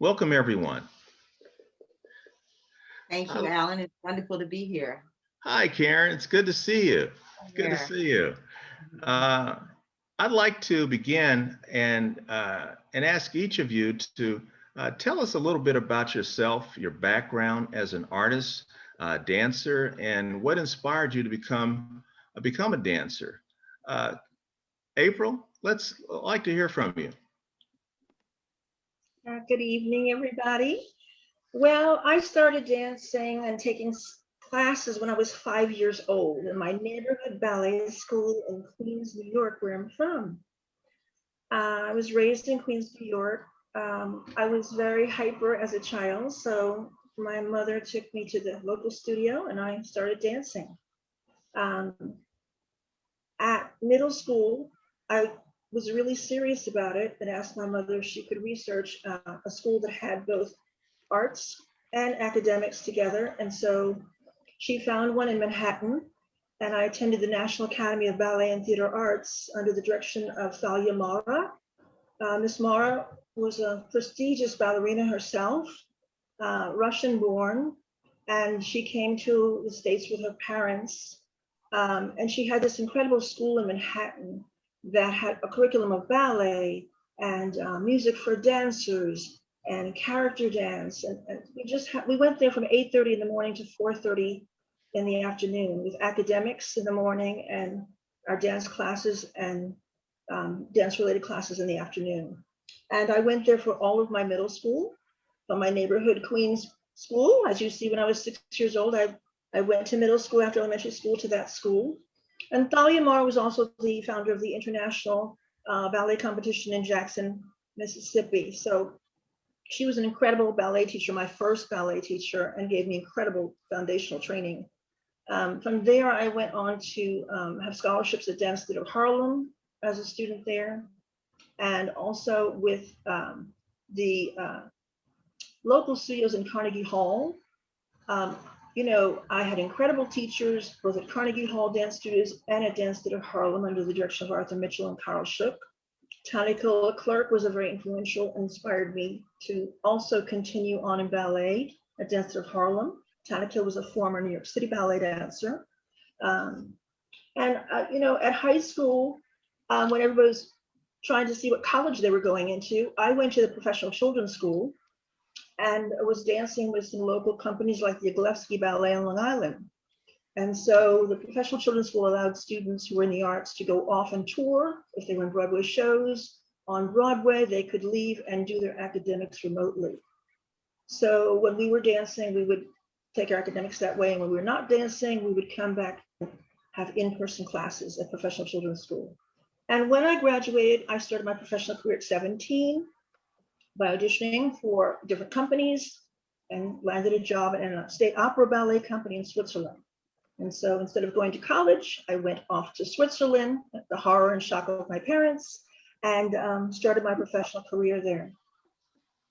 Welcome, everyone. Thank you, Uh, Alan. It's wonderful to be here. Hi, Karen. It's good to see you. It's good to Here. see you. Uh, I'd like to begin and ask each of you to tell us a little bit about yourself, your background as an artist, dancer, and what inspired you to become a dancer. Uh, April, let's like to hear from you. Good evening, everybody. Well, I started dancing and taking classes when I was 5 years old in my neighborhood ballet school in Queens, New York, where I'm from. I was raised in Queens, New York. I was very hyper as a child, so my mother took me to the local studio and I started dancing. Um, at middle school, I was really serious about it and asked my mother if she could research a school that had both arts and academics together. And so she found one in Manhattan, and I attended the National Academy of Ballet and Theater Arts under the direction of Thalia Mara. Miss Mara was a prestigious ballerina herself, Russian born, and she came to the States with her parents. And she had this incredible school in Manhattan that had a curriculum of ballet and music for dancers and character dance. And we went there from 8:30 in the morning to 4:30 in the afternoon with academics in the morning and our dance classes and dance related classes in the afternoon. And I went there for all of my middle school from my neighborhood Queens school. As you see, when I was 6 years old, I went to middle school after elementary school to that school. And Thalia Mar was also the founder of the International Ballet Competition in Jackson, Mississippi. So she was an incredible ballet teacher, my first ballet teacher, and gave me incredible foundational training. From there, I went on to have scholarships at Dance Theater Harlem as a student there, and also with the local studios in Carnegie Hall. Um, I had incredible teachers both at Carnegie Hall Dance Studios and at Dance Theater Harlem under the direction of Arthur Mitchell and Carl Shook. Tanika Clark was a very influential, inspired me to also continue on in ballet at Dance Theater Harlem. Tanika was a former New York City ballet dancer. Um, and at high school, when everybody was trying to see what college they were going into, I went to the professional children's school and was dancing with some local companies like the Iglesky Ballet on Long Island. And so the professional children's school allowed students who were in the arts to go off and tour. If they were in Broadway shows on Broadway, they could leave and do their academics remotely. So when we were dancing, we would take our academics that way. And when we were not dancing, we would come back and have in-person classes at professional children's school. And when I graduated, I started my professional career at 17 by auditioning for different companies and landed a job in a state opera ballet company in Switzerland. And so instead of going to college, I went off to Switzerland, the horror and shock of my parents, and started my professional career there.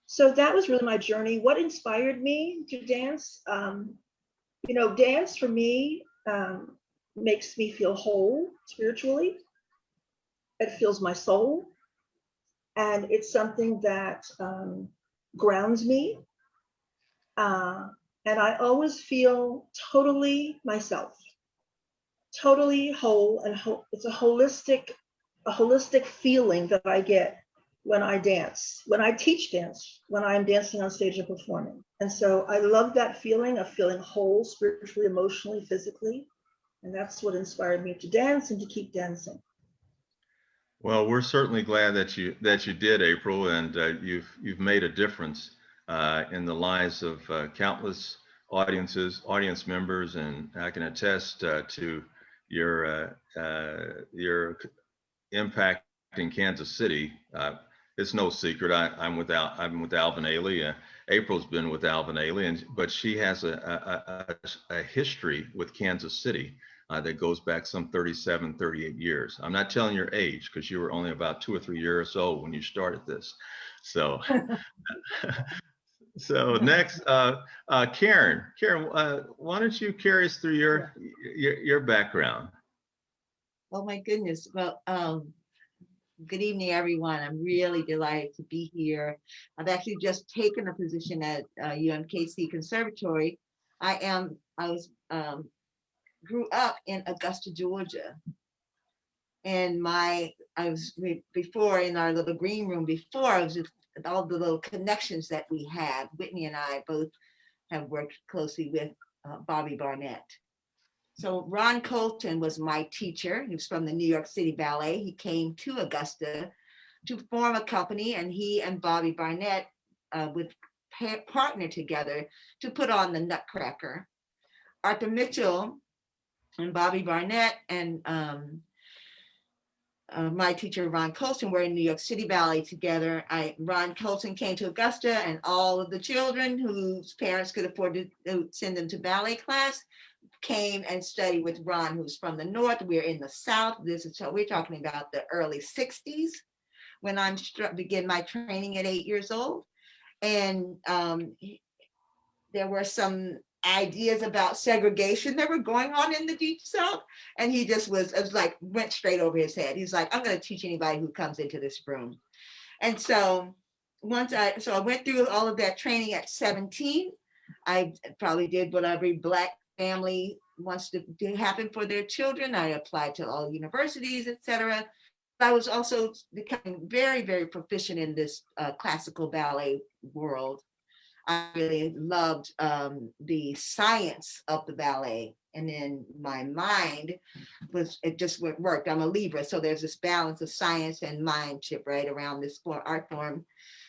So that was really my journey. What inspired me to dance? Dance for me makes me feel whole spiritually. It fills my soul. And it's something that grounds me. And I always feel totally myself, totally whole, and it's a holistic feeling that I get when I dance, when I teach dance, when I'm dancing on stage and performing. And so I love that feeling of feeling whole spiritually, emotionally, physically. And that's what inspired me to dance and to keep dancing. Well, we're certainly glad that you did, April, and you've made a difference in the lives of countless audience members, and I can attest to your impact in Kansas City. It's no secret. I'm with Alvin Ailey. April's been with Alvin Ailey, but she has a history with Kansas City that goes back some 37, 38 years. I'm not telling your age because you were only about 2 or 3 years old when you started this. So, so next, Karen, why don't you carry us through your background? Oh my goodness. Well, Good evening, everyone. I'm really delighted to be here. I've actually just taken a position at UMKC Conservatory. I was grew up in Augusta, Georgia, and before in our little green room before, I was just all the little connections that we had. Whitney and I both have worked closely with Bobby Barnett. So Ron Colton was my teacher. He was from the New York City Ballet. He came to Augusta to form a company, and he and Bobby Barnett would partner together to put on the Nutcracker. Arthur Mitchell and Bobby Barnett and my teacher Ron Colton were in New York City Ballet together. Ron Colton came to Augusta, and all of the children whose parents could afford to send them to ballet class came and studied with Ron, who's from the North. We're in the South. We're talking about the early 60s when I began my training at 8 years old. And there were some ideas about segregation that were going on in the Deep South. And he just it was like, went straight over his head. He's like, I'm going to teach anybody who comes into this room. And so I went through all of that training at 17. I probably did what every Black family wants to happen for their children. I applied to all universities, etc. I was also becoming very, very proficient in this classical ballet world. I really loved the science of the ballet. And then my mind it just worked. I'm a Libra, so there's this balance of science and mindship right around this art form.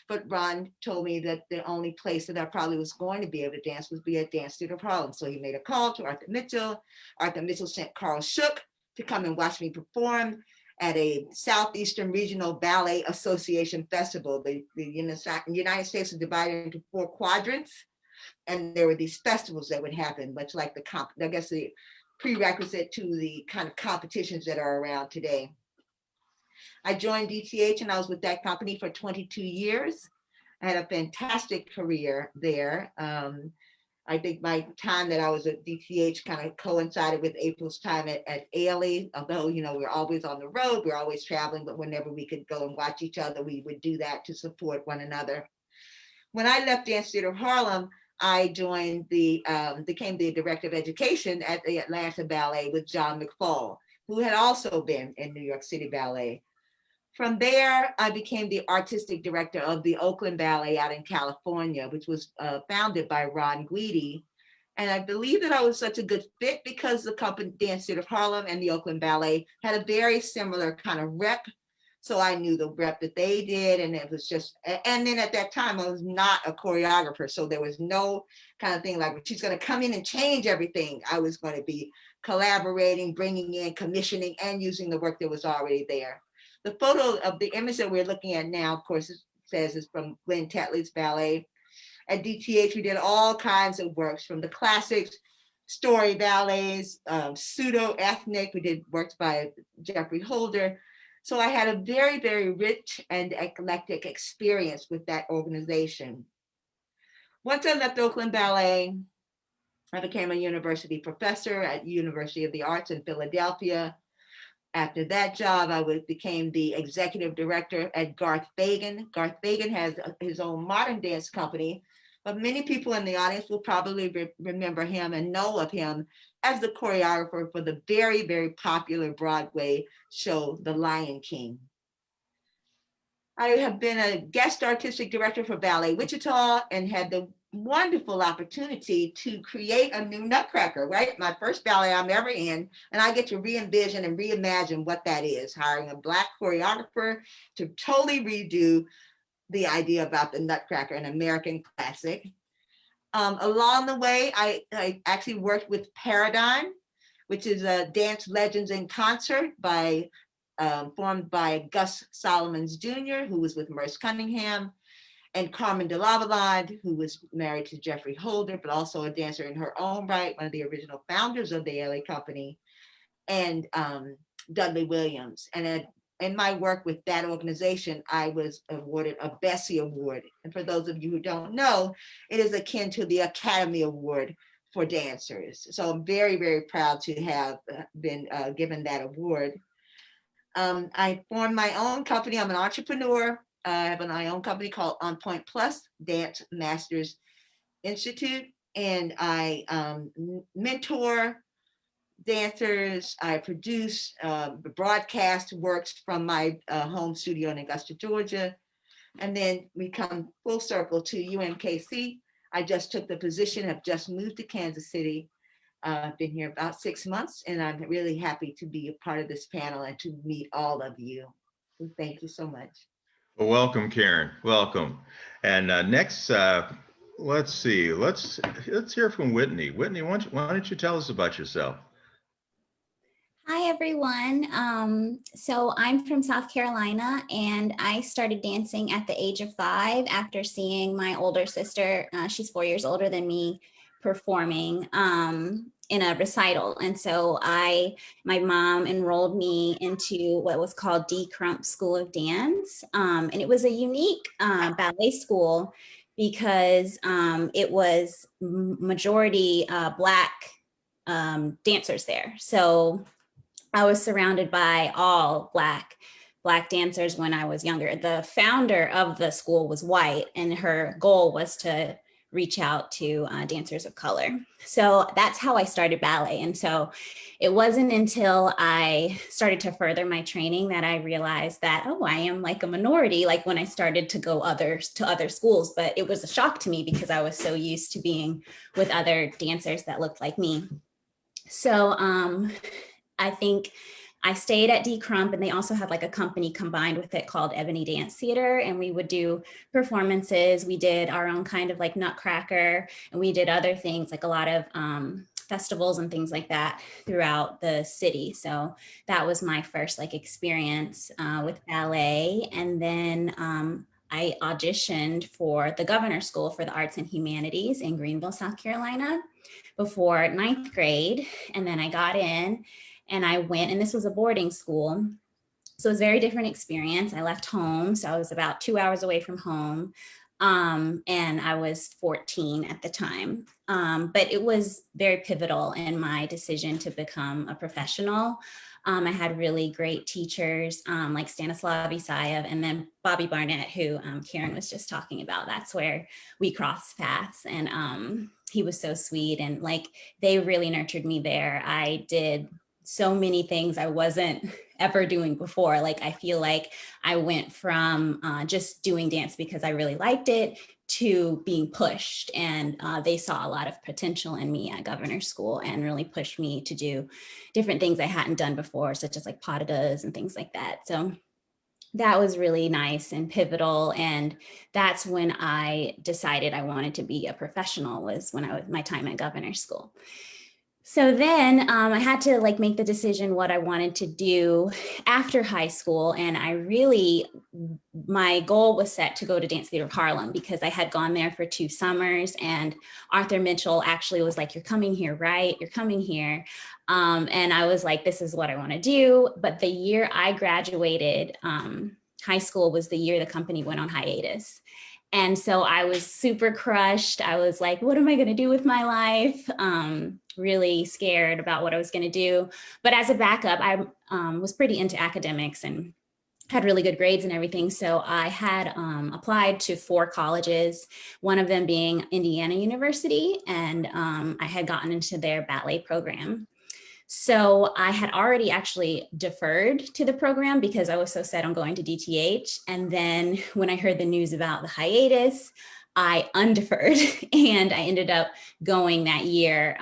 But Ron told me that the only place that I probably was going to be able to dance would be at Dance Theater of Harlem. So he made a call to Arthur Mitchell. Arthur Mitchell sent Carl Shook to come and watch me perform at a Southeastern Regional Ballet Association festival. The United States was divided into 4 quadrants, and there were these festivals that would happen, much like the prerequisite to the kind of competitions that are around today. I joined DTH and I was with that company for 22 years. I had a fantastic career there. I think my time that I was at DTH kind of coincided with April's time at Ailey, although, we're always on the road, we're always traveling, but whenever we could go and watch each other, we would do that to support one another. When I left Dance Theater of Harlem, I joined became the director of education at the Atlanta Ballet with John McFall, who had also been in New York City Ballet. From there, I became the artistic director of the Oakland Ballet out in California, which was founded by Ron Guidi. And I believe that I was such a good fit because the company, Dance Theater of Harlem and the Oakland Ballet, had a very similar kind of rep. So I knew the rep that they did, and it was just, and then at that time, I was not a choreographer. So there was no kind of thing like, she's going to come in and change everything. I was going to be collaborating, bringing in, commissioning, and using the work that was already there. The photo of the image that we're looking at now, of course, it says is from Glenn Tetley's ballet. At DTH, we did all kinds of works, from the classics, story ballets, pseudo-ethnic. We did works by Jeffrey Holder. So I had a very, very rich and eclectic experience with that organization. Once I left Oakland Ballet, I became a university professor at University of the Arts in Philadelphia. After that job, I became the executive director at Garth Fagan. Garth Fagan has his own modern dance company, but many people in the audience will probably remember him and know of him as the choreographer for the very, very popular Broadway show, The Lion King. I have been a guest artistic director for Ballet Wichita and had the wonderful opportunity to create a new Nutcracker, right? My first ballet I'm ever in, and I get to re-envision and reimagine what that is, hiring a Black choreographer to totally redo the idea about the Nutcracker, an American classic. Along the way, I actually worked with Paradigm, which is a Dance Legends in Concert formed by Gus Solomons Jr., who was with Merce Cunningham, and Carmen de Lavallade, who was married to Jeffrey Holder, but also a dancer in her own right, one of the original founders of the LA company, and Dudley Williams. And in my work with that organization, I was awarded a Bessie Award. And for those of you who don't know, it is akin to the Academy Award for dancers. So I'm very, very proud to have been given that award. I formed my own company. I'm an entrepreneur. I have my own company called On Point Plus Dance Masters Institute, and I mentor dancers. I produce broadcast works from my home studio in Augusta, Georgia. And then we come full circle to UMKC. I just took the position, have just moved to Kansas City. Been here about 6 months, and I'm really happy to be a part of this panel and to meet all of you. So thank you so much. Well, welcome, Karen. Welcome. And next, let's see. Let's hear from Whitney. Whitney, why don't you tell us about yourself? Hi, everyone. So I'm from South Carolina, and I started dancing at the age of 5 after seeing my older sister, she's 4 years older than me, performing in a recital. And so my mom enrolled me into what was called D. Crump School of Dance. And it was a unique ballet school because it was majority Black dancers there. So I was surrounded by all Black dancers when I was younger. The founder of the school was white, and her goal was to reach out to dancers of color. So that's how I started ballet. And so it wasn't until I started to further my training that I realized that, oh, I am like a minority, like when I started to go to other schools. But it was a shock to me because I was so used to being with other dancers that looked like me. So I think I stayed at D. Crump, and they also had like a company combined with it called Ebony Dance Theater. And we would do performances. We did our own kind of like Nutcracker, and we did other things like a lot of festivals and things like that throughout the city. So that was my first like experience with ballet. And then I auditioned for the Governor's School for the Arts and Humanities in Greenville, South Carolina before ninth grade. And then I got in and I went, and this was a boarding school. So it was a very different experience. I left home. So I was about 2 hours away from home. And I was 14 at the time. But it was very pivotal in my decision to become a professional. I had really great teachers like Stanislav Isayev and then Bobby Barnett, who Karen was just talking about. That's where we crossed paths. And he was so sweet, and like they really nurtured me there. I did so many things I wasn't ever doing before. Like I feel like I went from just doing dance because I really liked it to being pushed, and they saw a lot of potential in me at Governor's School and really pushed me to do different things I hadn't done before, such as like pas de deux and things like that. So that was really nice and pivotal. And that's when I decided I wanted to be a professional, was when I was my time at Governor's School. So then I had to like make the decision what I wanted to do after high school. And my goal was set to go to Dance Theater of Harlem because I had gone there for 2 summers, and Arthur Mitchell actually was like, "You're coming here, right? You're coming here." And I was like, this is what I want to do. But the year I graduated high school was the year the company went on hiatus. And so I was super crushed. I was like, what am I going to do with my life? Really scared about what I was going to do. But as a backup, I was pretty into academics and had really good grades and everything. So I had applied to 4 colleges, one of them being Indiana University. And I had gotten into their ballet program. So I had already actually deferred to the program because I was so set on going to DTH. And then when I heard the news about the hiatus, I undeferred and I ended up going that year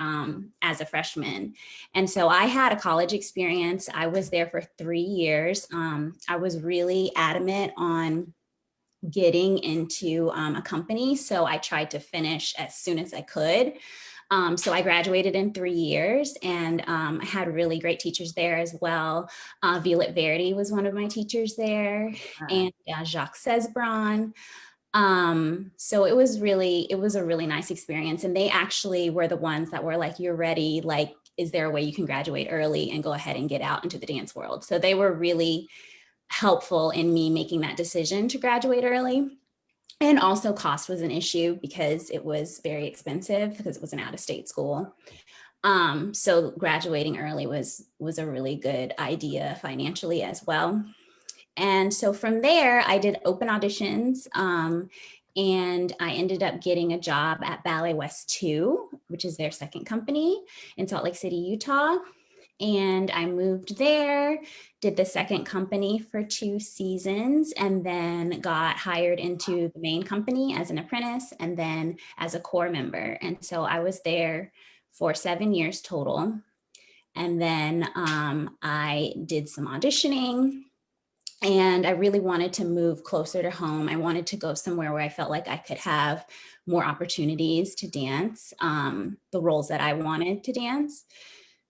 as a freshman. And so I had a college experience. I was there for 3 years. I was really adamant on getting into a company. So I tried to finish as soon as I could. So I graduated in 3 years, and I had really great teachers there as well. Violette Verdi was one of my teachers there, and Jacques Cesbron. So it was a really nice experience. And they actually were the ones that were like, you're ready. Like, is there a way you can graduate early and go ahead and get out into the dance world? So they were really helpful in me making that decision to graduate early. And also cost was an issue because it was very expensive because it was an out-of-state school. So graduating early was a really good idea financially as well. And so from there, I did open auditions, and I ended up getting a job at Ballet West 2, which is their second company in Salt Lake City, Utah. And I moved there, did the second company for 2 seasons, and then got hired into the main company as an apprentice and then as a core member. And so I was there for 7 years total. And then I did some auditioning, and I really wanted to move closer to home. I wanted to go somewhere where I felt like I could have more opportunities to dance the roles that I wanted to dance.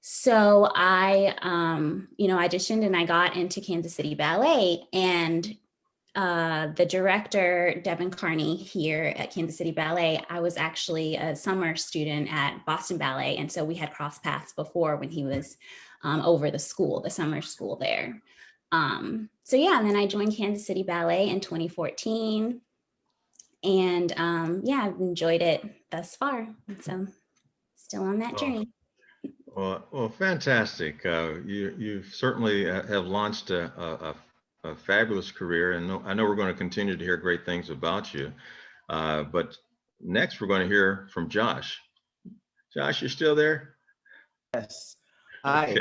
So I, auditioned and I got into Kansas City Ballet, and the director, Devin Carney, here at Kansas City Ballet, I was actually a summer student at Boston Ballet. And so we had crossed paths before when he was over the school, the summer school there. So yeah, and then I joined Kansas City Ballet in 2014. And yeah, I've enjoyed it thus far. So still on that journey. Well, fantastic. You certainly have launched a fabulous career, and I know we're going to continue to hear great things about you. But next, we're going to hear from Josh. Josh, you still there? Yes. Hi.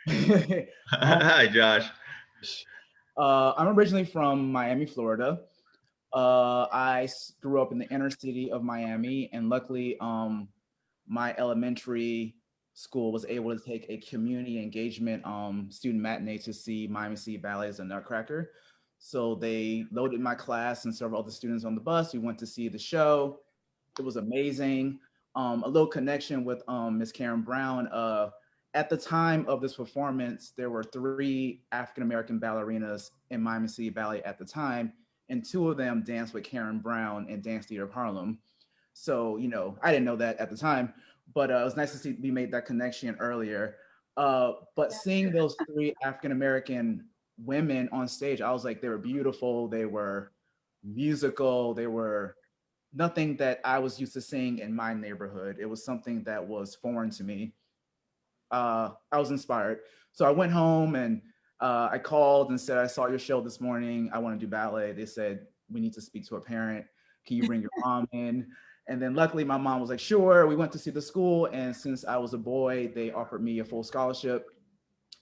Okay. Hi, Josh. I'm originally from Miami, Florida. I grew up in the inner city of Miami, and luckily, my elementary school was able to take a community engagement student matinee to see Miami City Ballet as a Nutcracker. So they loaded my class and several other students on the bus. We went to see the show. It was amazing. A little connection with Miss Karen Brown. At the time of this performance, there were 3 African-American ballerinas in Miami City Ballet at the time, and 2 of them danced with Karen Brown in Dance Theater of Harlem. So, I didn't know that at the time, but it was nice to see we made that connection earlier. But seeing those 3 African-American women on stage, I was like, they were beautiful, they were musical, they were nothing that I was used to seeing in my neighborhood. It was something that was foreign to me. I was inspired. So I went home and I called and said, I saw your show this morning. I want to do ballet. They said, we need to speak to a parent. Can you bring your mom in? And then luckily my mom was like, sure. We went to see the school. And since I was a boy, they offered me a full scholarship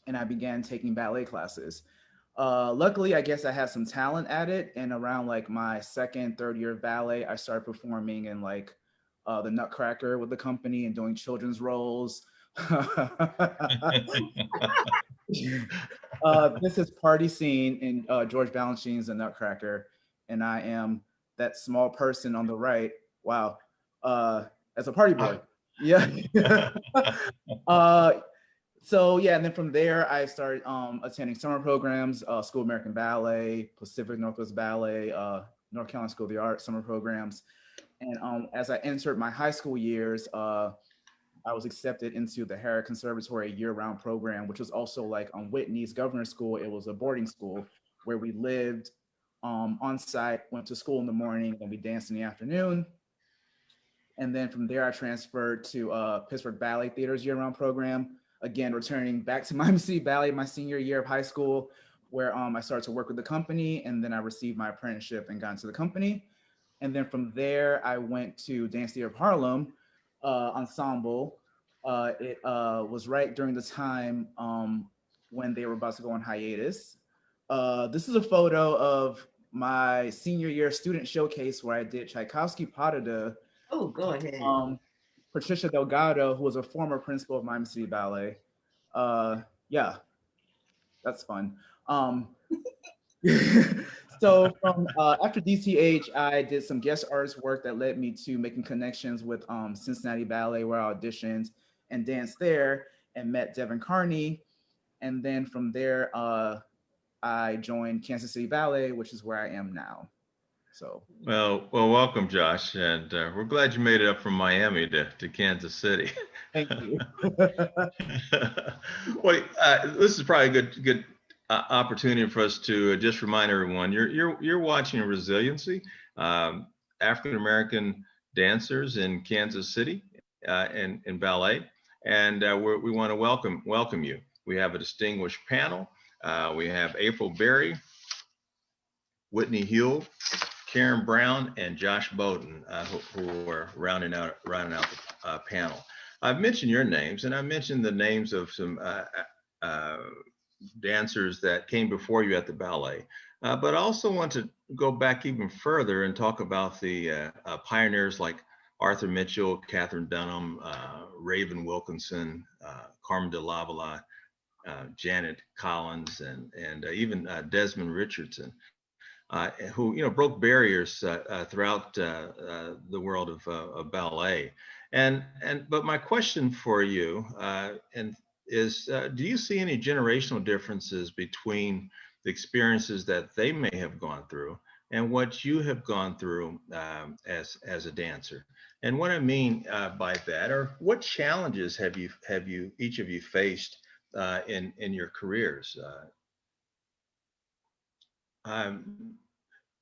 and I began taking ballet classes. Luckily, I guess I had some talent at it. And around like my 2nd, 3rd year of ballet, I started performing in like the Nutcracker with the company and doing children's roles. This is Party Scene in George Balanchine's The Nutcracker, and I am that small person on the right. Wow, as a party boy. Yeah. So yeah, and then from there I started attending summer programs, School of American Ballet, Pacific Northwest Ballet, North Carolina School of the Arts summer programs, and as I entered my high school years, I was accepted into the Harrod Conservatory year-round program, which was also like Whitney's Governor's School. It was a boarding school where we lived on site, went to school in the morning, and we danced in the afternoon. And then from there, I transferred to Pittsburgh Ballet Theater's year-round program. Again, returning back to Miami City Ballet my senior year of high school, where I started to work with the company, and then I received my apprenticeship and got into the company. And then from there, I went to Dance Theater of Harlem ensemble. It was right during the time when they were about to go on hiatus. This is a photo of my senior year student showcase where I did Tchaikovsky Pas de Deux. Oh, go ahead. Patricia Delgado, who was a former principal of Miami City Ballet. Yeah, that's fun. So from after DCH, I did some guest artist work that led me to making connections with Cincinnati Ballet, where I auditioned and danced there and met Devin Carney. And then from there, I joined Kansas City Ballet, which is where I am now. So well, welcome, Josh, and we're glad you made it up from Miami to Kansas City. thank you. Well, this is probably a good opportunity for us to just remind everyone you're watching Resiliency, African American dancers in Kansas City in ballet, and we want to welcome you. We have a distinguished panel. We have April Berry, Whitney Huell, Karen Brown, and Josh Bowden, who are rounding out the panel. I've mentioned your names, and I mentioned the names of some dancers that came before you at the ballet. But I also want to go back even further and talk about the pioneers like Arthur Mitchell, Catherine Dunham, Raven Wilkinson, Carmen de Lavalla, Janet Collins, and even Desmond Richardson, who broke barriers throughout the world of ballet. But my question for you is, do you see any generational differences between the experiences that they may have gone through and what you have gone through as a dancer? And what I mean by that, or what challenges have you each of you faced in your careers?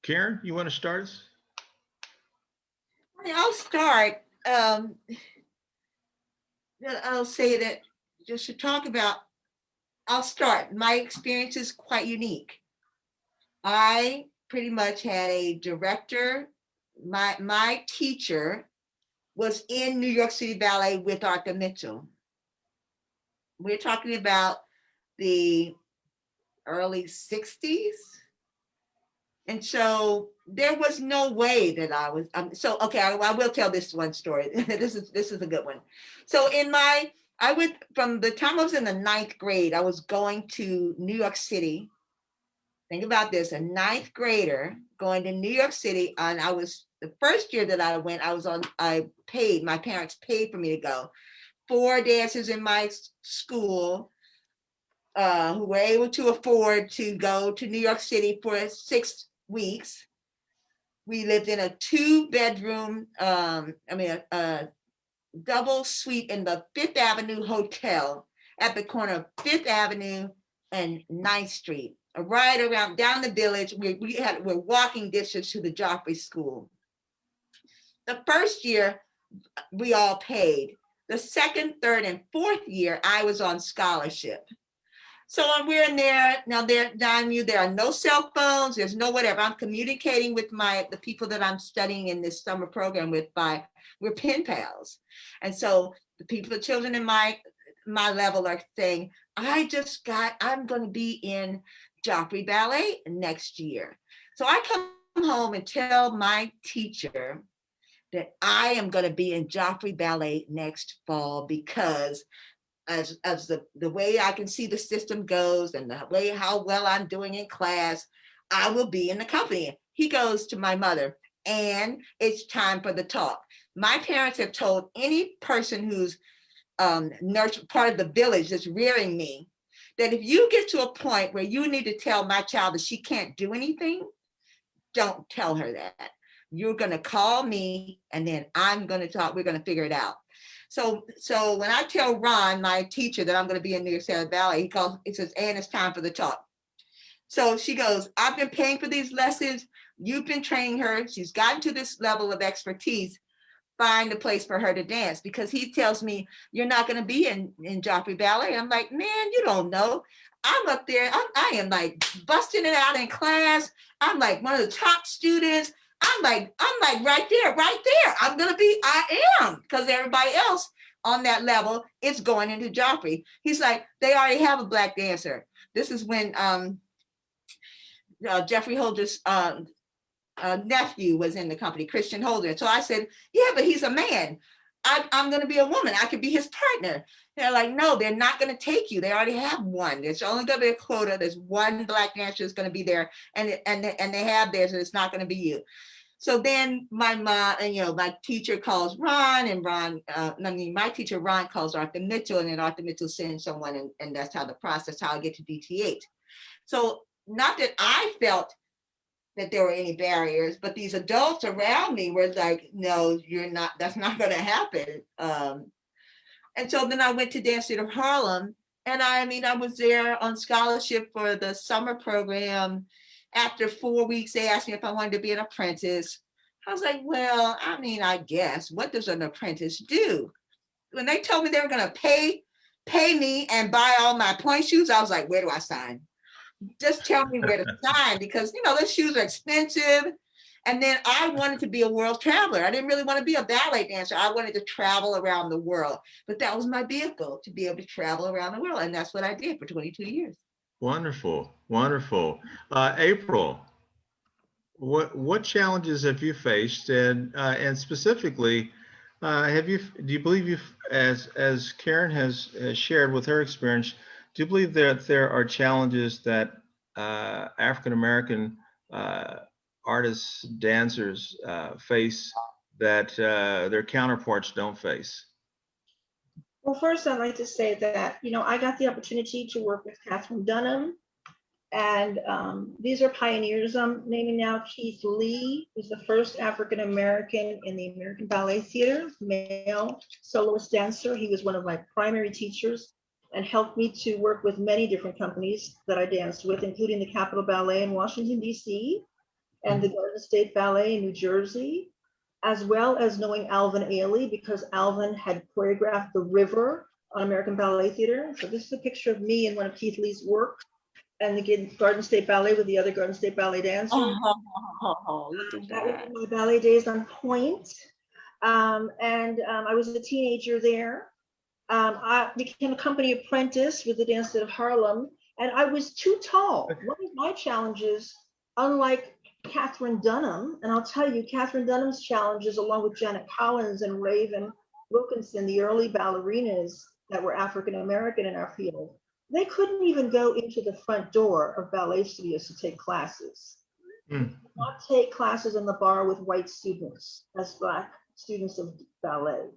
Karen, you want to start us? I'll start. I'll say that just to talk about, I'll start. My experience is quite unique. I pretty much had a director. My teacher was in New York City Ballet with Arthur Mitchell. We're talking about the early 60s. And so there was no way that I was, okay, I will tell this one story. This is a good one. So I would, from the time I was in the 9th grade, I was going to New York City. Think about this, a 9th grader going to New York City. And the first year that I went, my parents paid for me to go. 4 dancers in my school who were able to afford to go to New York City for 6 weeks. We lived in a 2-bedroom, a double suite in the 5th Avenue Hotel at the corner of 5th Avenue and 9th Street, right around down the village. We're walking distance to the Joffrey School. The first year, we all paid. The 2nd, 3rd, and 4th year, I was on scholarship. So we're in there, now there are no cell phones, there's no whatever. I'm communicating with the people that I'm studying in this summer program with we're pen pals. And so the children in my level are saying, I'm going to be in Joffrey Ballet next year. So I come home and tell my teacher that I am going to be in Joffrey Ballet next fall because as the way I can see the system goes and the way how well I'm doing in class, I will be in the company. He goes to my mother, and it's time for the talk. My parents have told any person who's part of the village that's rearing me that if you get to a point where you need to tell my child that she can't do anything, don't tell her that. You're going to call me, and then I'm going to talk. We're going to figure it out. So when I tell Ron, my teacher, that I'm going to be in New York City Ballet, he says, Ann, it's time for the talk. So she goes, I've been paying for these lessons. You've been training her. She's gotten to this level of expertise. Find a place for her to dance, because he tells me you're not going to be in Joffrey Ballet. I'm like, man, you don't know. I'm up there. I am like busting it out in class. I'm like one of the top students. I'm like right there. I am, because everybody else on that level is going into Joffrey. He's like, they already have a black dancer. This is when Jeffrey Holder's nephew was in the company, Christian Holder. So I said, yeah, but he's a man. I'm going to be a woman. I could be his partner. They're like, no, they're not going to take you. They already have one. There's only going to be a quota. There's one black dancer that's going to be there, and they have theirs, and it's not going to be you. So then my mom, and my teacher calls Ron, and my teacher Ron calls Arthur Mitchell, and then Arthur Mitchell sends someone, and that's how I get to DTH. So not that I felt that there were any barriers, but these adults around me were like, no, you're not, that's not going to happen. And so then I went to Dance Theater of Harlem, and I was there on scholarship for the summer program. After 4 weeks, they asked me if I wanted to be an apprentice. I was like, well, I guess, what does an apprentice do? when they told me they were gonna pay me and buy all my point shoes, I was like, where do I sign? Just tell me where to sign, because those shoes are expensive. And then I wanted to be a world traveler. I didn't really want to be a ballet dancer. I wanted to travel around the world. But that was my vehicle, to be able to travel around the world. And that's what I did for 22 years. Wonderful, wonderful. April, what challenges have you faced, and specifically, do you believe you've, as Karen has shared with her experience, do you believe that there are challenges that African American artists, dancers face that their counterparts don't face? Well, first, I'd like to say that, I got the opportunity to work with Catherine Dunham, and these are pioneers I'm naming now. Keith Lee was the first African American in the American Ballet Theater, male soloist dancer. He was one of my primary teachers and helped me to work with many different companies that I danced with, including the Capitol Ballet in Washington, D.C., and the Garden State Ballet in New Jersey, as well as knowing Alvin Ailey, because Alvin had choreographed The River on American Ballet Theater. So this is a picture of me in one of Keith Lee's work, and the Garden State Ballet with the other Garden State Ballet dancers. Look at That that. was my ballet days on point. I was a teenager there. I became a company apprentice with the Dance Theater of Harlem, and I was too tall. One of my challenges, unlike Catherine Dunham, and I'll tell you, Catherine Dunham's challenges, along with Janet Collins and Raven Wilkinson, the early ballerinas that were African American in our field, they couldn't even go into the front door of ballet studios to take classes. Not take classes in the bar with white students as Black students of ballet.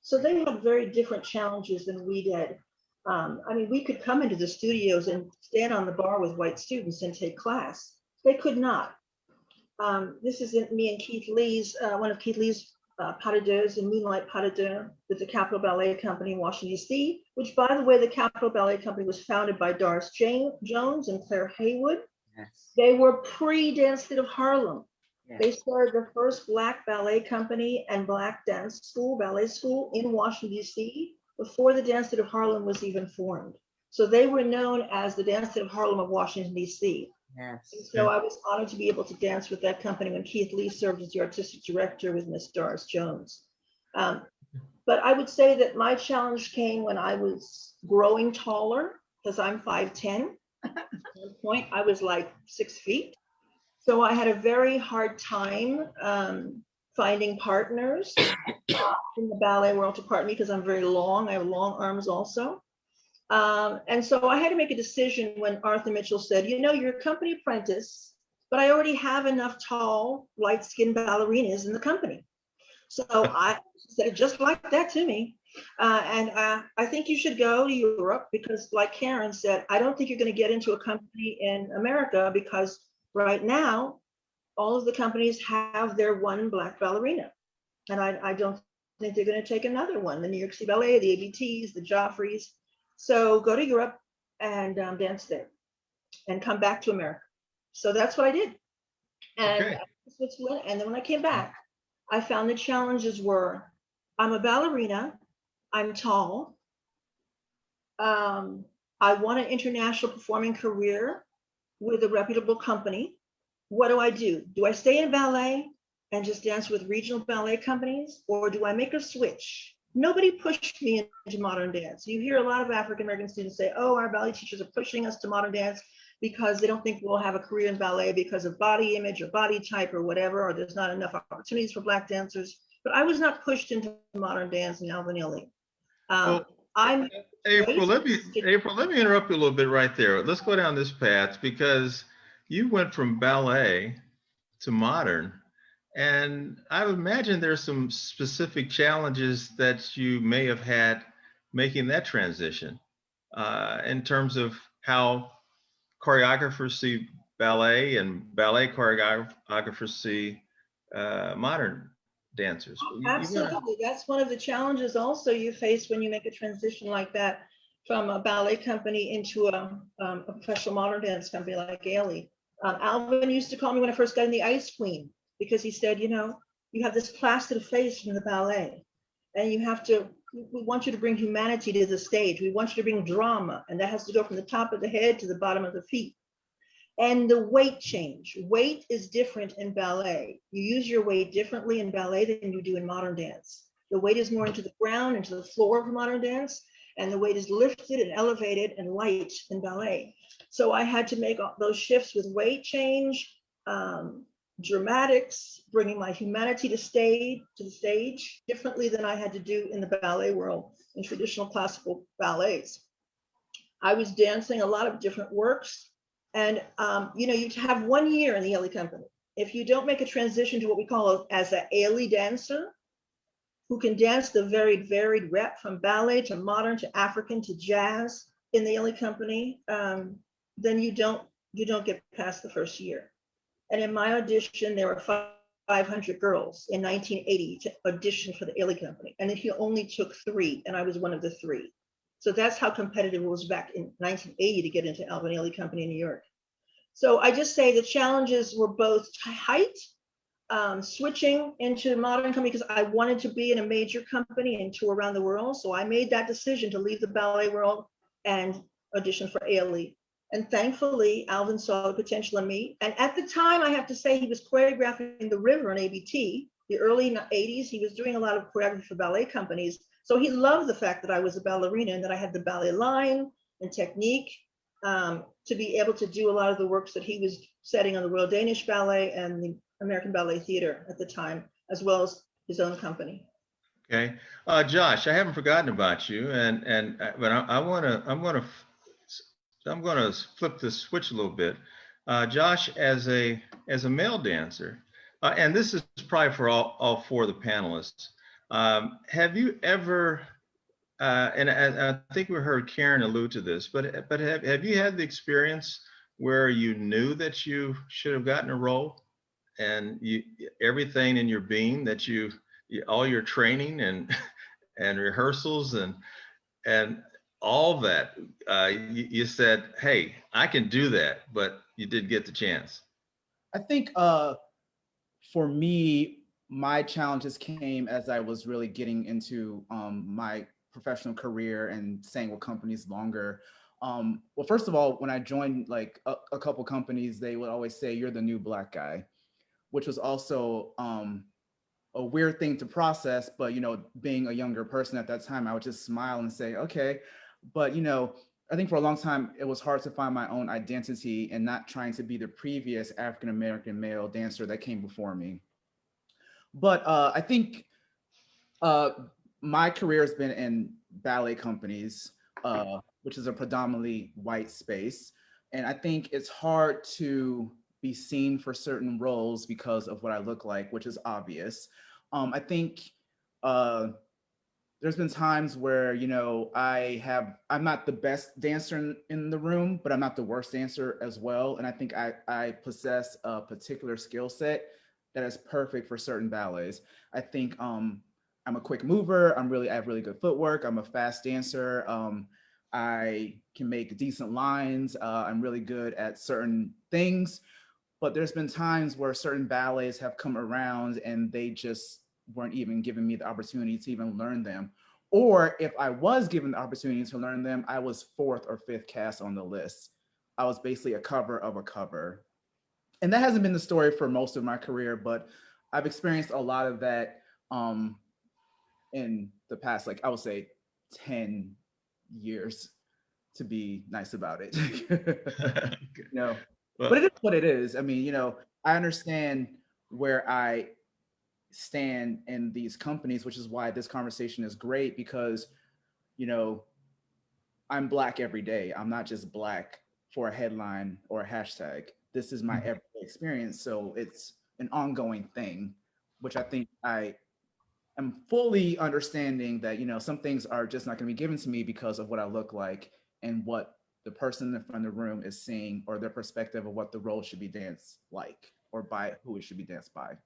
So they had very different challenges than we did. We could come into the studios and stand on the bar with white students and take class. They could not. This is me and Keith Lee's, one of Keith Lee's pas de deux and Moonlight Pas de deux with the Capitol Ballet Company in Washington, D.C., which, by the way, the Capitol Ballet Company was founded by Doris Jones and Claire Haywood. Yes. They were pre-Dance Theater of Harlem. Yes. They started the first Black ballet company and Black dance school, ballet school in Washington, D.C., before the Dance Theater of Harlem was even formed. So they were known as the Dance Theater of Harlem of Washington, D.C. Yes. And so I was honored to be able to dance with that company when Keith Lee served as the artistic director with Miss Doris Jones. But I would say that my challenge came when I was growing taller, because I'm 5'10". At one point, I was like 6 feet. So I had a very hard time finding partners in the ballet world to partner me, because I'm very long. I have long arms also. And so I had to make a decision when Arthur Mitchell said, you're a company apprentice, but I already have enough tall, light-skinned ballerinas in the company. So I said it just like that to me. I think you should go to Europe, because like Karen said, I don't think you're going to get into a company in America, because right now, all of the companies have their one Black ballerina. And I don't think they're going to take another one. The New York City Ballet, the ABTs, the Joffreys. So go to Europe and dance there and come back to America. So that's what I did. And Okay. Switzerland. And then when I came back, I found the challenges were, I'm a ballerina, I'm tall, I want an international performing career with a reputable company. What do? Do I stay in ballet and just dance with regional ballet companies, or do I make a switch? Nobody pushed me into modern dance. You hear a lot of African-American students say, oh, our ballet teachers are pushing us to modern dance because they don't think we'll have a career in ballet because of body image or body type or whatever, or there's not enough opportunities for Black dancers. But I was not pushed into modern dance in Alvin Ailey. April, let me interrupt you a little bit right there. Let's go down this path, because you went from ballet to modern, and I would imagine there's some specific challenges that you may have had making that transition in terms of how choreographers see ballet and ballet choreographers see modern dancers. Absolutely. That's one of the challenges also you face when you make a transition like that from a ballet company into a professional modern dance company like Ailey. Alvin used to call me when I first got in the Ice Queen, because he said, you have this placid face from the ballet. And you have to, we want you to bring humanity to the stage. We want you to bring drama, and that has to go from the top of the head to the bottom of the feet. And the weight change. Weight is different in ballet. You use your weight differently in ballet than you do in modern dance. The weight is more into the ground, into the floor of modern dance, and the weight is lifted and elevated and light in ballet. So I had to make those shifts with weight change, dramatics, bringing my humanity to the stage differently than I had to do in the ballet world in traditional classical ballets. I was dancing a lot of different works, and you have 1 year in the Ailey Company. If you don't make a transition to what we call as an Ailey dancer, who can dance the varied rep from ballet to modern to African to jazz in the Ailey Company, then you don't get past the first year. And in my audition, there were 500 girls in 1980 to audition for the Ailey Company, and he only took 3, and I was one of the 3. So that's how competitive it was back in 1980 to get into Alvin Ailey Company in New York. So I just say the challenges were both height, switching into modern company because I wanted to be in a major company and tour around the world. So I made that decision to leave the ballet world and audition for Ailey. And thankfully, Alvin saw the potential in me. And at the time, I have to say, he was choreographing The River on ABT, the early 80s. He was doing a lot of choreography for ballet companies. So he loved the fact that I was a ballerina and that I had the ballet line and technique to be able to do a lot of the works that he was setting on the Royal Danish Ballet and the American Ballet Theater at the time, as well as his own company. Okay, Josh, I haven't forgotten about you, but I'm gonna flip the switch a little bit. Josh, as a male dancer, and this is probably for all 4 of the panelists. Have you ever, and I think we heard Karen allude to this, but have you had the experience where you knew that you should have gotten a role, and everything in your being that all your training and rehearsals and all that, you said, hey, I can do that, but you did get the chance? I think for me, my challenges came as I was really getting into my professional career and staying with companies longer. Well, first of all, when I joined like a couple companies, they would always say, you're the new Black guy, which was also a weird thing to process. But, being a younger person at that time, I would just smile and say, okay. But, I think for a long time, it was hard to find my own identity and not trying to be the previous African-American male dancer that came before me. But I think my career has been in ballet companies, which is a predominantly white space. And I think it's hard to be seen for certain roles because of what I look like, which is obvious. I think there's been times where, I'm not the best dancer in the room, but I'm not the worst dancer as well. And I think I possess a particular skill set that is perfect for certain ballets. I think I'm a quick mover. I have really good footwork. I'm a fast dancer. I can make decent lines. I'm really good at certain things. But there's been times where certain ballets have come around and they just weren't even giving me the opportunity to even learn them. Or if I was given the opportunity to learn them, I was 4th or 5th cast on the list. I was basically a cover of a cover. And that hasn't been the story for most of my career, but I've experienced a lot of that in the past, like I would say 10 years, to be nice about it. Well, But it is what it is. I mean, I understand where I stand in these companies, which is why this conversation is great, because, I'm Black every day. I'm not just Black for a headline or a hashtag. This is my everyday experience. So it's an ongoing thing, which I think I am fully understanding that, some things are just not going to be given to me because of what I look like and what the person in front of the room is seeing, or their perspective of what the role should be danced like, or by who it should be danced by.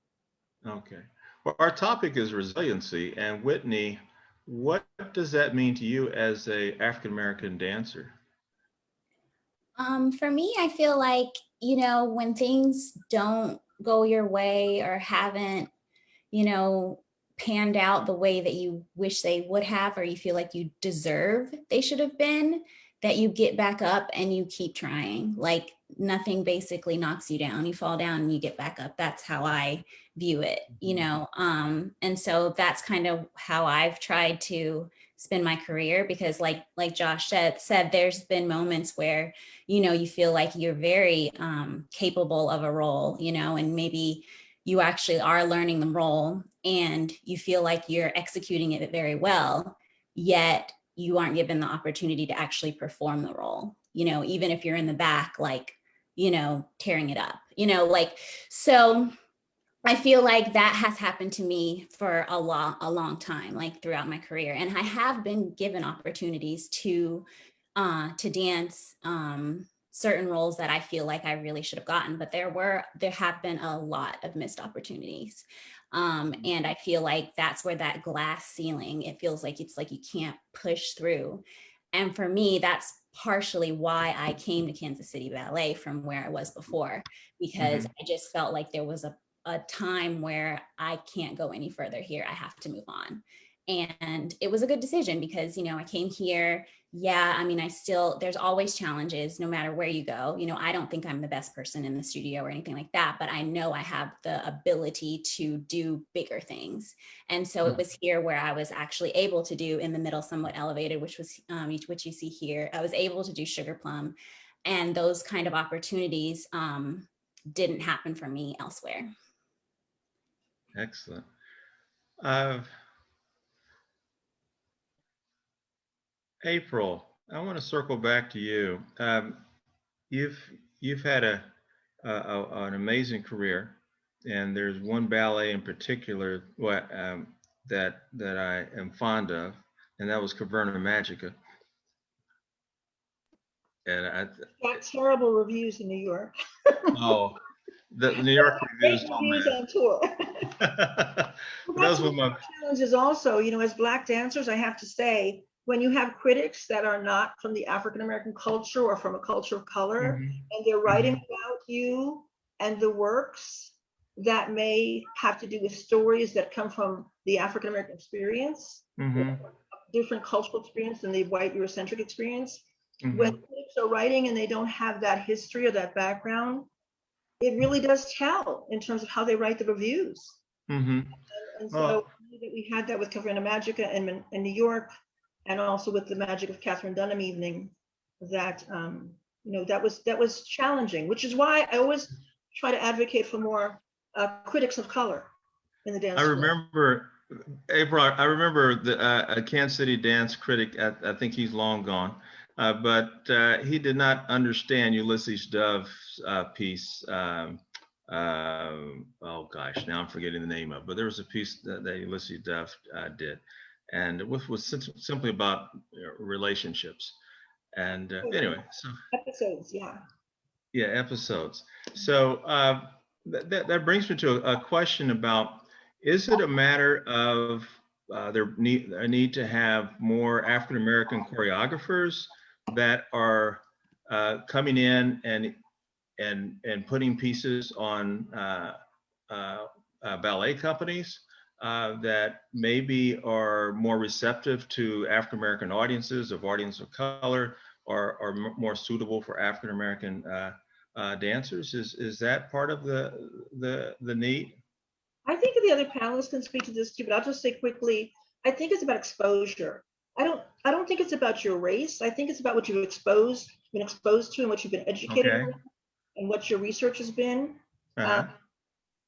Okay. Well, our topic is resiliency. And Whitney, what does that mean to you as a African-American dancer? For me, I feel like, when things don't go your way or haven't, panned out the way that you wish they would have, or you feel like you deserve they should have been, that you get back up and you keep trying. Like nothing basically knocks you down. You fall down and you get back up. That's how I view it, you know? And so that's kind of how I've tried to spend my career, because like Josh said, there's been moments where, you know, you feel like you're very capable of a role, you know, and maybe you actually are learning the role and you feel like you're executing it very well, yet you aren't given the opportunity to actually perform the role, you know, even if you're in the back, like, you know, tearing it up, you know, like, so I feel like that has happened to me for a long time, like throughout my career. And I have been given opportunities to dance certain roles that I feel like I really should have gotten, but there have been a lot of missed opportunities. And I feel like that's where that glass ceiling, it feels like it's like you can't push through. And for me, that's partially why I came to Kansas City Ballet from where I was before, because I just felt like there was a time where I can't go any further here. I have to move on. And it was a good decision because, you know, I came here. Yeah, I mean, there's always challenges no matter where you go. You know, I don't think I'm the best person in the studio or anything like that, but I know I have the ability to do bigger things. And so it was here where I was actually able to do In the Middle, Somewhat Elevated, which which you see here. I was able to do Sugar Plum, and those kind of opportunities didn't happen for me elsewhere. Excellent. Uh, April, I want to circle back to you. You've you've had an amazing career, and there's one ballet in particular that I am fond of, and that was Caverna Magica. And Got terrible reviews in New York. oh, the New York Great reviews don't reviews on tour. matter. Well, that's Those one were of my the challenges also, you know, as Black dancers, I have to say, when you have critics that are not from the African American culture or from a culture of color, Mhm, and they're writing mhm, about you and the works that may have to do with stories that come from the African American experience, mhm, different cultural experience than the white Eurocentric experience. When mhm, critics are writing and they don't have that history or that background, it really does tell in terms of how they write the reviews. mhm. And so Well, we had that with Caverna Magica in New York, and also with the Magic of Catherine Dunham evening. That you know, that was challenging, which is why I always try to advocate for more critics of color in the I dance school. remember, April, I remember a Kansas City dance critic, I think he's long gone, but he did not understand Ulysses Dove's piece. Oh gosh, now I'm forgetting the name of, but there was a piece that Ulysses Dove did, and it was simply about relationships. And anyway, so Episodes, yeah. yeah, episodes. So that brings me to a question about: is it a matter of a need to have more African American choreographers that are coming in and putting pieces on ballet companies that maybe are more receptive to African American audiences, of audience of color, or are more suitable for African American dancers? Is that part of the need? I think the other panelists can speak to this too, but I'll just say quickly, I think it's about exposure. I don't think it's about your race. I think it's about what been exposed to and what you've been educated Okay. on and what your research has been, uh, Uh-huh.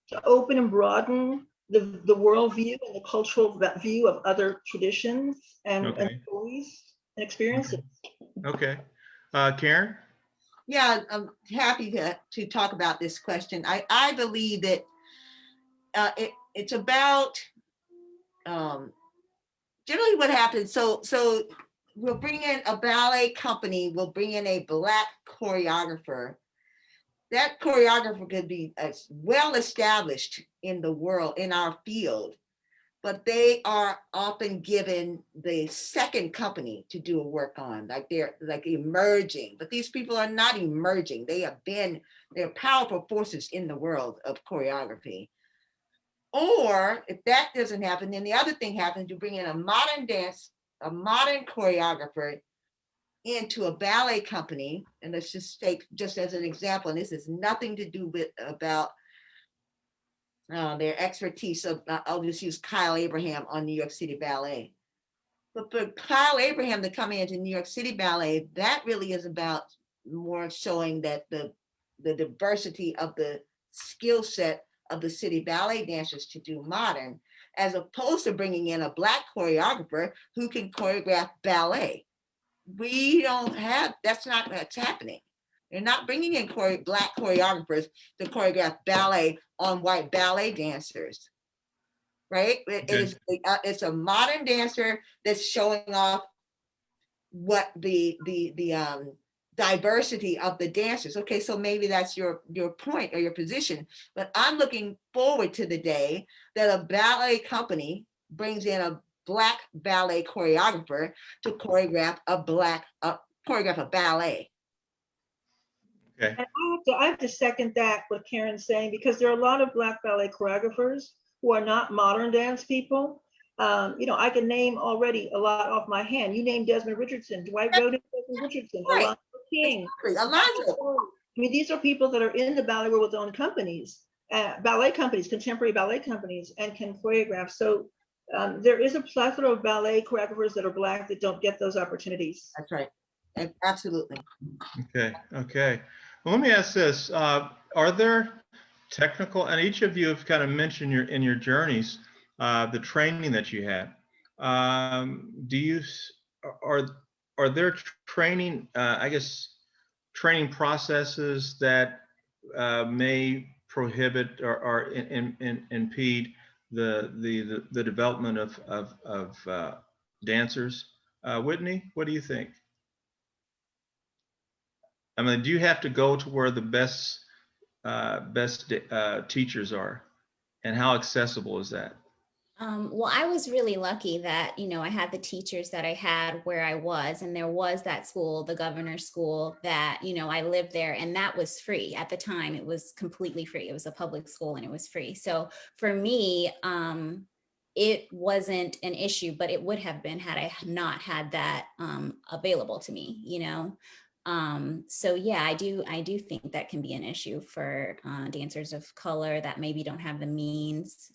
to open and broaden the worldview and the cultural view of other traditions and Okay. stories and experiences. Okay. Karen? Yeah, I'm happy to talk about this question. I believe that it's about generally what happens. So we'll bring in a ballet company, we'll bring in a Black choreographer. That choreographer could be well established in the world, in our field, but they are often given the second company to do a work on, like they're like emerging. But these people are not emerging. They're powerful forces in the world of choreography. Or if that doesn't happen, then the other thing happens, you bring in a modern choreographer into a ballet company. And let's just take, just as an example, and this has nothing to do with about their expertise of, I'll just use Kyle Abraham on New York City Ballet. But for Kyle Abraham to come into New York City Ballet, that really is about more showing that the diversity of the skill set of the city ballet dancers to do modern, as opposed to bringing in a Black choreographer who can choreograph ballet. We don't have, that's not what's happening. They're not bringing in Black choreographers to choreograph ballet on white ballet dancers, right? It's a modern dancer that's showing off what the diversity of the dancers. Okay, so maybe that's your point or your position, but I'm looking forward to the day that a ballet company brings in a Black ballet choreographer to choreograph a ballet. Okay. And I have to second that what Karen's saying, because there are a lot of Black ballet choreographers who are not modern dance people. I can name already a lot off my hand. You named Desmond Richardson, Dwight Rhoden, Desmond Richardson, Right. Alonzo King. Exactly. Alonzo. I mean, these are people that are in the ballet world with their own companies, ballet companies, contemporary ballet companies, and can choreograph. So there is a plethora of ballet choreographers that are Black that don't get those opportunities. That's right. Absolutely. Okay. Well, let me ask this. Are there technical, and each of you have kind of mentioned in your journeys, the training that you had. Are there training, training processes that may prohibit or impede the development of dancers? Whitney, what do you think? I mean, do you have to go to where the best teachers are, and how accessible is that? Well, I was really lucky that, I had the teachers that I had where I was, and there was that school, the governor's school, that, I lived there, and that was free at the time. It was completely free. It was a public school and it was free. So for me, it wasn't an issue, but it would have been had I not had that available to me, So yeah, I do think that can be an issue for dancers of color that maybe don't have the means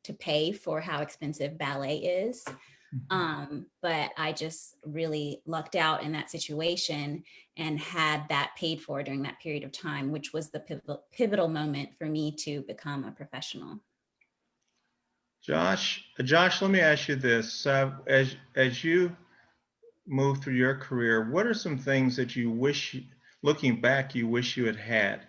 to pay for how expensive ballet is. But I just really lucked out in that situation and had that paid for during that period of time, which was the pivotal moment for me to become a professional. Josh, let me ask you this. As you move through your career, what are some things that you wish, looking back, you wish you had had?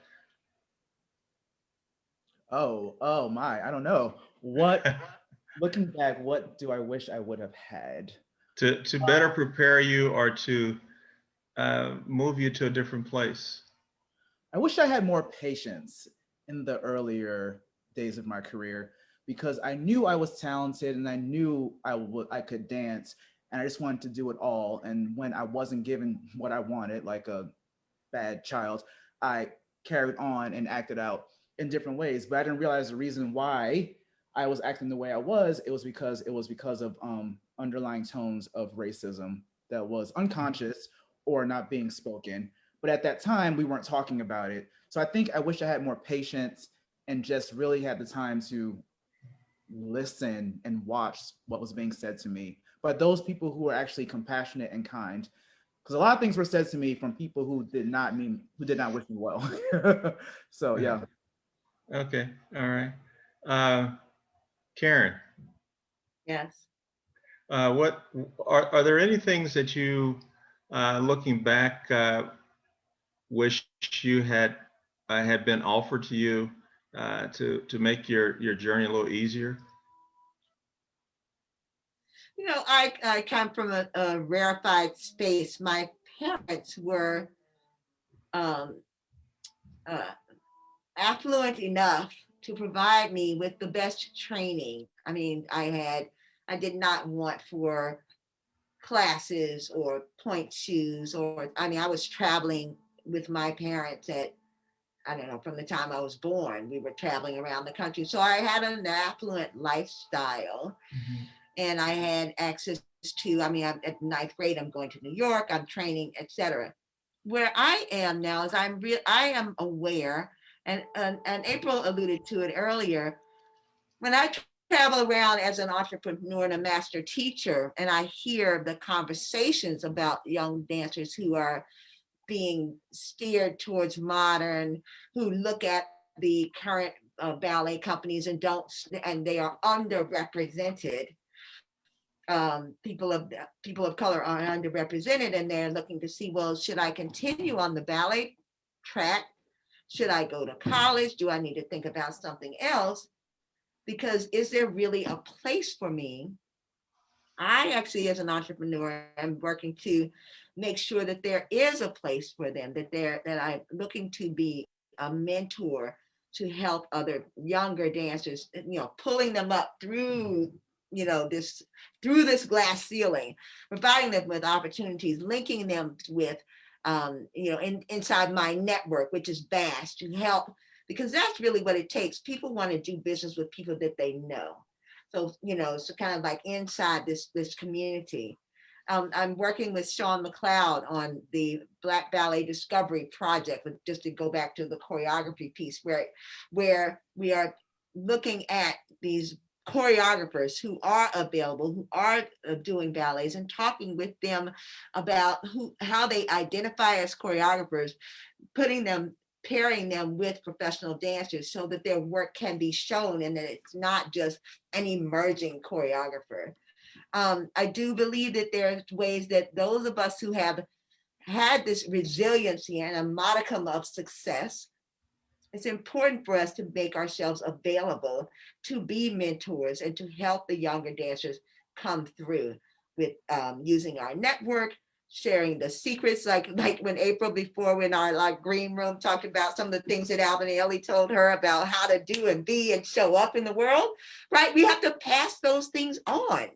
Oh my, I don't know. Looking back, what do I wish I would have had? To better prepare you, or to move you to a different place? I wish I had more patience in the earlier days of my career, because I knew I was talented and I knew I could dance, and I just wanted to do it all. And when I wasn't given what I wanted, like a bad child, I carried on and acted out in different ways. But I didn't realize the reason why I was acting the way I was. It was because of underlying tones of racism that was unconscious or not being spoken. But at that time, we weren't talking about it. So I think I wish I had more patience and just really had the time to listen and watch what was being said to me. But those people who were actually compassionate and kind, because a lot of things were said to me from people who did not wish me well. So yeah. Okay, all right. Karen, Yes. what are there any things that you, looking back, wish you had been offered to you to make your journey a little easier? I come from a rarefied space. My parents were um, affluent enough to provide me with the best training. I mean, I did not want for classes or point shoes, or I mean, I was traveling with my parents at I don't know, from the time I was born. We were traveling around the country. So I had an affluent lifestyle, and I had access to, I mean, I'm at ninth grade, I'm going to New York, I'm training, etc. Where I am now is I am aware, and April alluded to it earlier, when I travel around as an entrepreneur and a master teacher, and I hear the conversations about young dancers who are being steered towards modern, who look at the current ballet companies and don't, and they are underrepresented. People of color are underrepresented, and they're looking to see, well, should I continue on the ballet track? Should I go to college? Do I need to think about something else? Because is there really a place for me? I actually, as an entrepreneur, am working to make sure that there is a place for them, that I'm looking to be a mentor to help other younger dancers, pulling them up through, through this glass ceiling, providing them with opportunities, linking them with, inside my network, which is vast, to help, because that's really what it takes. People want to do business with people that they know. So, so kind of like inside this community. I'm working with Sean McLeod on the Black Ballet Discovery Project, but just to go back to the choreography piece, where we are looking at these choreographers who are available, who are doing ballets, and talking with them about how they identify as choreographers, pairing them with professional dancers so that their work can be shown and that it's not just an emerging choreographer. I do believe that there's ways that those of us who have had this resiliency and a modicum of success, it's important for us to make ourselves available to be mentors and to help the younger dancers come through with using our network, sharing the secrets, like when April before in our green room talked about some of the things that Alvin Ailey told her about how to do and be and show up in the world, right? We have to pass those things on.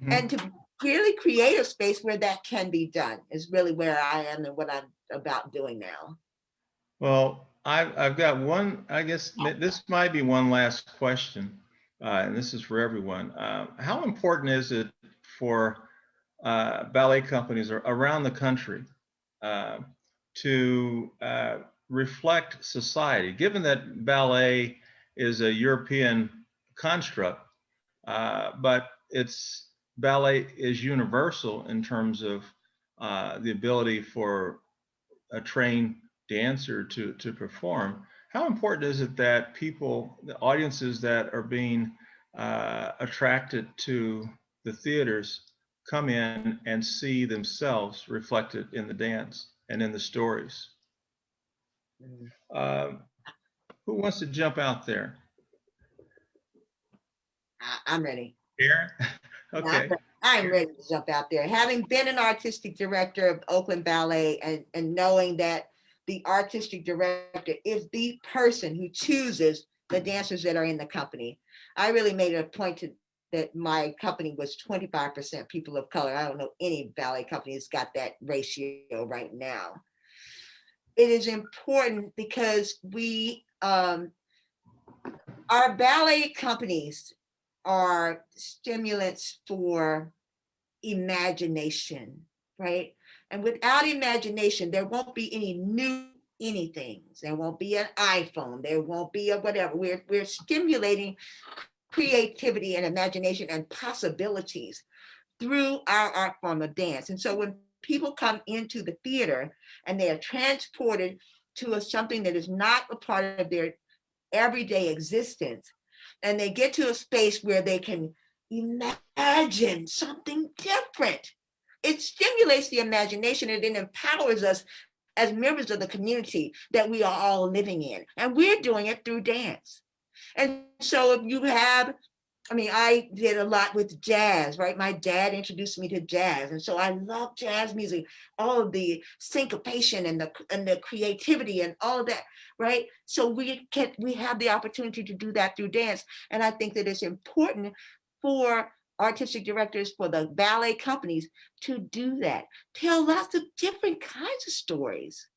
And to really create a space where that can be done is really where I am and what I'm about doing now. Well, I've got one, I guess this might be one last question, and this is for everyone. How important is it for ballet companies around the country to reflect society, given that ballet is a European construct, but ballet is universal in terms of the ability for a trained dancer to perform. How important is it that the audiences that are being attracted to the theaters, come in and see themselves reflected in the dance and in the stories? Who wants to jump out there? I'm ready. Aaron? Okay. I'm ready to jump out there. Having been an artistic director of Oakland Ballet, and knowing that the artistic director is the person who chooses the dancers that are in the company, I really made it a point that my company was 25% people of color. I don't know any ballet company that's got that ratio right now. It is important because our ballet companies are stimulants for imagination, right? And without imagination, there won't be any new anythings. There won't be an iPhone. There won't be a whatever. We're stimulating creativity and imagination and possibilities through our art form of dance. And so when people come into the theater and they are transported to something that is not a part of their everyday existence, and they get to a space where they can imagine something different, it stimulates the imagination and it empowers us as members of the community that we are all living in. And we're doing it through dance. And so if you have, I did a lot with jazz, right? My dad introduced me to jazz. And so I love jazz music, all of the syncopation and the creativity and all of that, right? So we have the opportunity to do that through dance. And I think that it's important for artistic directors, for the ballet companies to do that. Tell lots of different kinds of stories,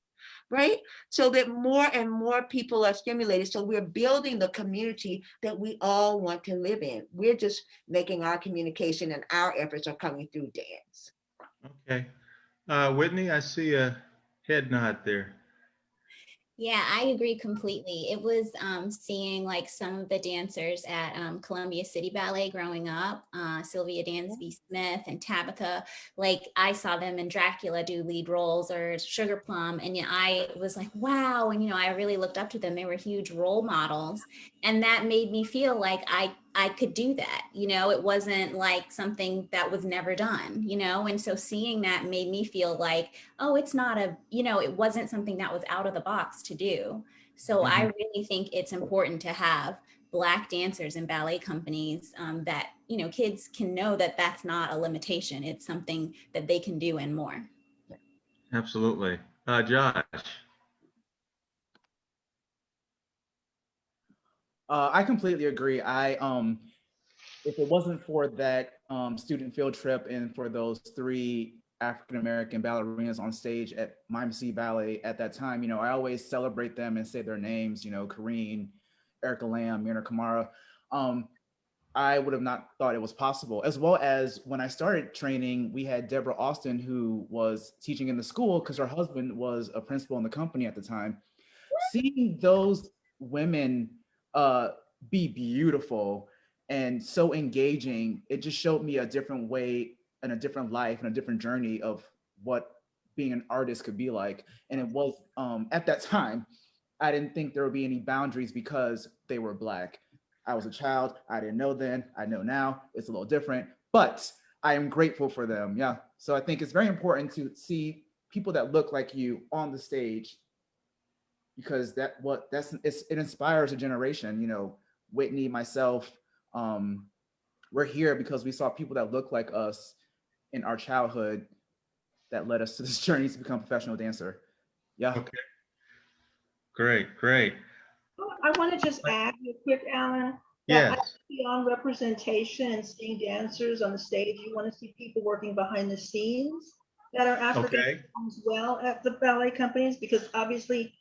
right? So that more and more people are stimulated. So we're building the community that we all want to live in. We're just making our communication and our efforts are coming through dance. Okay. Whitney, I see a head nod there. Yeah, I agree completely. It was seeing like some of the dancers at Columbia City Ballet growing up, Sylvia Dansby Smith and Tabitha. Like I saw them in Dracula do lead roles or Sugar Plum, and I was like, wow. And I really looked up to them. They were huge role models, and that made me feel like I could do that. It wasn't like something that was never done. And so seeing that made me feel like, oh, it's not it wasn't something that was out of the box to do. So I really think it's important to have Black dancers in ballet companies, that, kids can know that that's not a limitation. It's something that they can do and more. Absolutely. Josh. I completely agree. If it wasn't for that student field trip and for those 3 African American ballerinas on stage at Miami City Ballet at that time, I always celebrate them and say their names. Kareen, Erica Lamb, Myrna Kamara. I would have not thought it was possible. As well as when I started training, we had Deborah Austin, who was teaching in the school because her husband was a principal in the company at the time. Seeing those women be beautiful and so engaging, it just showed me a different way and a different life and a different journey of what being an artist could be like. And it was at that time, I didn't think there would be any boundaries because they were Black. I was a child. I didn't know then. I know now. It's a little different, but I am grateful for them. Yeah. So I think it's very important to see people that look like you on the stage, because it inspires a generation. Whitney, myself, we're here because we saw people that look like us in our childhood that led us to this journey to become a professional dancer. Yeah. Okay. Great. I want to just add real quick, Alan, that I Yes. think beyond representation and seeing dancers on the stage, you want to see people working behind the scenes that are African Okay. as well at the ballet companies, because obviously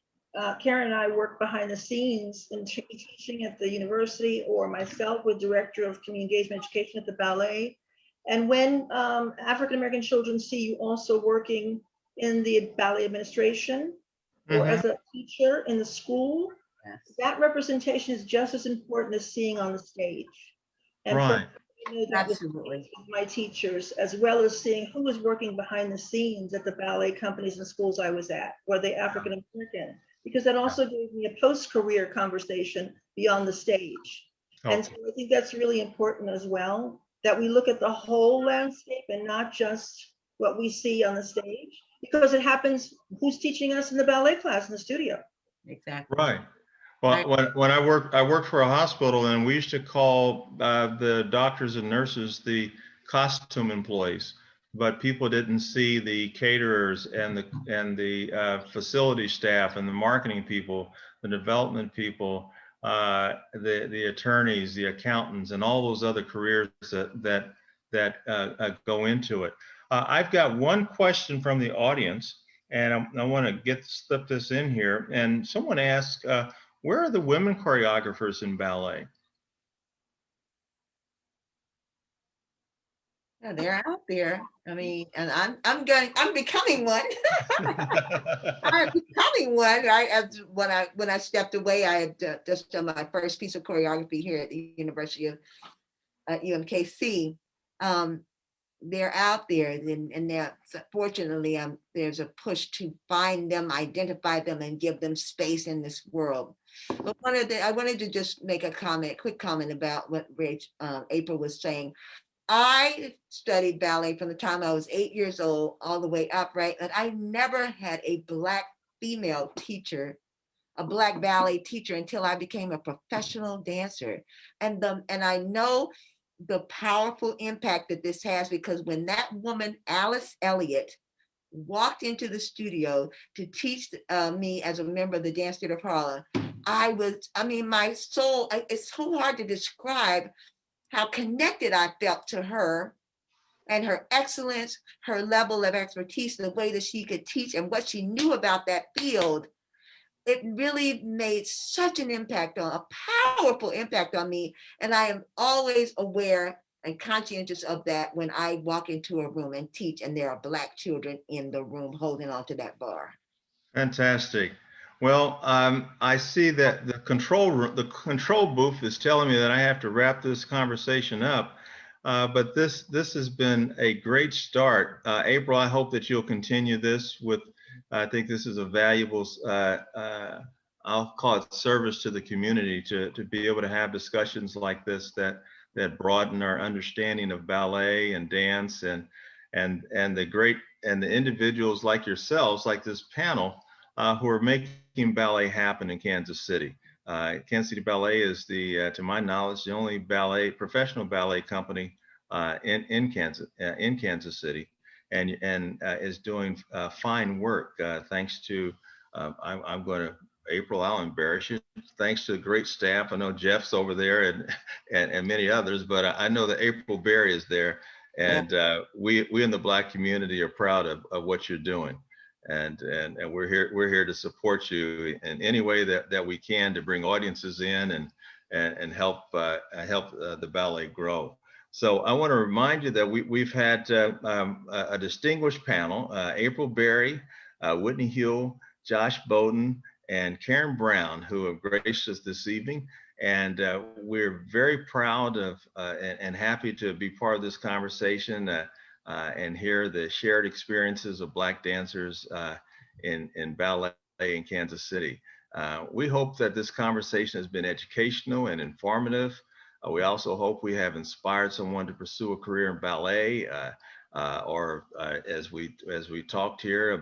Karen and I work behind the scenes in teaching at the university, or myself with Director of Community Engagement Education at the ballet. And when African American children see you also working in the ballet administration or as a teacher in the school, Yes. that representation is just as important as seeing on the stage. And Right. for me, that was Absolutely. my teachers, as well as seeing who was working behind the scenes at the ballet companies and schools I was at, were they African American? Because that also gave me a post-career conversation beyond the stage. And so Okay. I think that's really important as well, that we look at the whole landscape and not just what we see on the stage, because it happens, who's teaching us in the ballet class in the studio? Exactly. Right. Well, Right. when I worked for a hospital, and we used to call the doctors and nurses the costume employees, but people didn't see the caterers and the facility staff and the marketing people, the development people, the attorneys, the accountants, and all those other careers that go into it. I've got one question from the audience, and I want to slip this in here. And someone asked, where are the women choreographers in ballet? Yeah, they're out there. I mean, and I'm becoming one. I'm becoming one. When I stepped away, I had just done my first piece of choreography here at the University of UMKC. They're out there, and they're fortunately there's a push to find them, identify them, and give them space in this world. But I wanted to just make a quick comment about what April was saying. I studied ballet from the time I was 8 years old all the way up, right? And I never had a Black female teacher, a Black ballet teacher, until I became a professional dancer. And I know the powerful impact that this has, because when that woman, Alice Elliott, walked into the studio to teach me as a member of the Dance Theater of Harlem, my soul, it's so hard to describe how connected I felt to her and her excellence, her level of expertise, the way that she could teach and what she knew about that field, it really made such an impact on, a powerful impact on me. And I am always aware and conscientious of that when I walk into a room and teach and there are Black children in the room holding on to that bar. Fantastic. Well, I see that the control booth is telling me that I have to wrap this conversation up. But this has been a great start. April, I hope that you'll continue this with. I think this is a valuable. I'll call it service to the community to be able to have discussions like this that broaden our understanding of ballet and dance and the individuals like yourselves, like this panel, who are making ballet happen in Kansas City. Kansas City Ballet is to my knowledge, the only professional ballet company in Kansas City, and is doing fine work. Thanks to, I'm going to, April, I'll embarrass you. Thanks to the great staff. I know Jeff's over there and many others, but I know that April Berry is there. And we in the Black community are proud of what you're doing, and we're here to support you in any way that we can to bring audiences in and help the ballet grow. So I want to remind you that we've had a distinguished panel: April Berry, Whitney Huell, Josh Bowden, and Karen Brown, who have graced us this evening. And we're very proud of and happy to be part of this conversation and hear the shared experiences of Black dancers in ballet in Kansas City. We hope that this conversation has been educational and informative. We also hope we have inspired someone to pursue a career in ballet, or as we talked here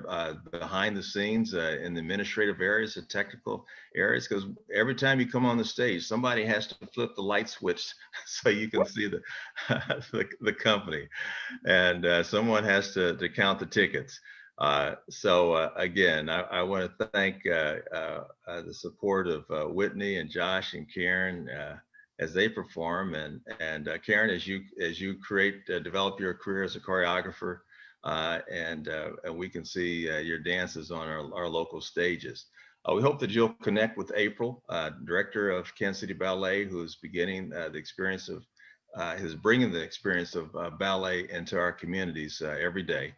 behind the scenes in the administrative areas, the technical areas, because every time you come on the stage, somebody has to flip the light switch so you can see the company, and someone has to count the tickets. So again, I want to thank the support of Whitney and Josh and Karen as they perform, and Karen, as you develop your career as a choreographer, and we can see your dances on our local stages. We hope that you'll connect with April, director of Kansas City Ballet, who's beginning the experience of, who's bringing the experience of ballet into our communities every day.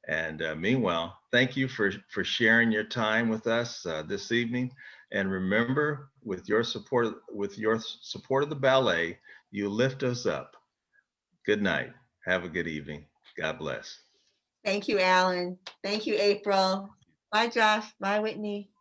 And meanwhile, thank you for sharing your time with us this evening. And remember, with your support of the ballet, you lift us up. Good night. Have a good evening. God bless. Thank you, Alan. Thank you, April. Bye, Josh. Bye, Whitney.